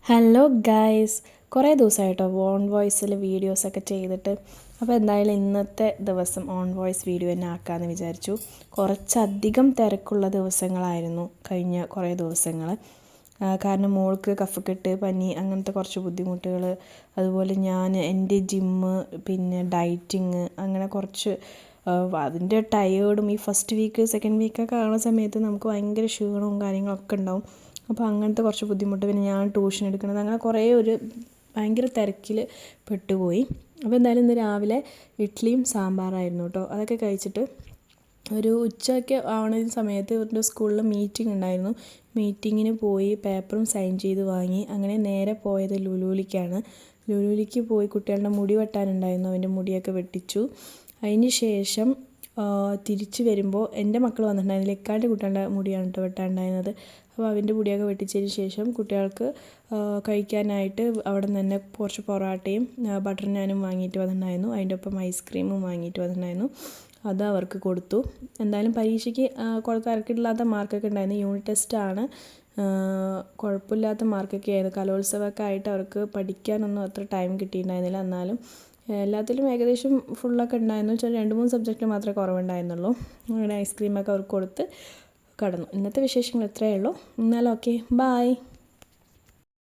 Hello guys, കുറേ ദിവസമായിട്ടോ on വോയിസിൽ വീഡിയോസൊക്കെ ചെയ്തിട്ട്. അപ്പോൾ എന്തായാലും ഇന്നത്തെ ദിവസം ഓൺ വോയിസ് വീഡിയോ തന്നെ ആക്കാമെന്ന് വിചാരിച്ചു. കുറച്ചധികം തിരക്കുള്ള ദിവസങ്ങളായിരുന്നു കഴിഞ്ഞ കുറേ ദിവസങ്ങൾ. കാരണം മോൾക്ക് കഫക്കെട്ട്, പനി, അങ്ങനത്തെ കുറച്ച് ബുദ്ധിമുട്ടുകൾ, അതുപോലെ എൻ്റെ ജിമ്മ്, പിന്നെ ഡയറ്റിങ്, അങ്ങനെ കുറച്ച് അതിൻ്റെ ടയേർഡും. ഈ ഫസ്റ്റ് വീക്ക് സെക്കൻഡ് വീക്കൊക്കെ ആവുന്ന സമയത്ത് നമുക്ക് ഭയങ്കര ക്ഷീണവും കാര്യങ്ങളൊക്കെ ഉണ്ടാവും. അപ്പോൾ അങ്ങനത്തെ കുറച്ച് ബുദ്ധിമുട്ട്, പിന്നെ ഞാൻ ട്യൂഷൻ എടുക്കുന്നത്, അങ്ങനെ കുറേ ഭയങ്കര തിരക്കിൽ പെട്ടുപോയി. അപ്പോൾ എന്തായാലും ഇന്ന് രാവിലെ ഇഡ്ഡലിയും സാമ്പാറായിരുന്നു കേട്ടോ. അതൊക്കെ കഴിച്ചിട്ട് ഒരു ഉച്ചയൊക്കെ ആവണ സമയത്ത് ഇവരുടെ സ്കൂളിൽ മീറ്റിംഗ് ഉണ്ടായിരുന്നു. മീറ്റിങ്ങിന് പോയി പേപ്പറും സൈൻ ചെയ്ത് വാങ്ങി. അങ്ങനെ നേരെ പോയത് ലുലുവിലേക്കാണ്. ലുലുവിലേക്ക് പോയി കുട്ടികളുടെ മുടി വെട്ടാനുണ്ടായിരുന്നു, അവൻ്റെ മുടിയൊക്കെ വെട്ടിച്ചു. അതിന് ശേഷം തിരിച്ച് വരുമ്പോൾ എൻ്റെ മക്കൾ വന്നിട്ടുണ്ടായിരുന്നില്ല, ഇക്കാൻ്റെ കുട്ടികളുടെ മുടിയാണ് കേട്ടോ വെട്ടാനുണ്ടായിരുന്നത്. അപ്പോൾ അവൻ്റെ മുടിയൊക്കെ വെട്ടിച്ചതിന് ശേഷം കുട്ടികൾക്ക് കഴിക്കാനായിട്ട് അവിടെ നിന്ന് തന്നെ കുറച്ച് പൊറോട്ടയും ബട്ടർ നാനും വാങ്ങിയിട്ട് വന്നിട്ടുണ്ടായിരുന്നു. അതിൻ്റെ ഒപ്പം ഐസ്ക്രീമും വാങ്ങിയിട്ട് വന്നിട്ടുണ്ടായിരുന്നു. അത് അവർക്ക് കൊടുത്തു. എന്തായാലും പരീക്ഷയ്ക്ക് തിരക്കില്ലാത്ത മാർക്കൊക്കെ ഉണ്ടായിരുന്നു. യൂണിറ്റ് ടെസ്റ്റാണ്, കുഴപ്പമില്ലാത്ത മാർക്കൊക്കെ ആയിരുന്നു. കലോത്സവമൊക്കെ ആയിട്ട് അവർക്ക് പഠിക്കാനൊന്നും അത്ര ടൈം കിട്ടിയിട്ടുണ്ടായിരുന്നില്ല. എന്നാലും എല്ലാത്തിലും ഏകദേശം ഫുള്ളൊക്കെ ഉണ്ടായിരുന്നു. 2-3 സബ്ജക്റ്റിൽ മാത്രമേ കുറവുണ്ടായിരുന്നുള്ളൂ. അങ്ങനെ ഐസ്ക്രീമൊക്കെ അവർക്ക് കൊടുത്ത് കടന്നു. ഇന്നത്തെ വിശേഷങ്ങൾ ഇത്രയേ ഉള്ളൂ. എന്നാൽ ഓക്കെ, ബായ്.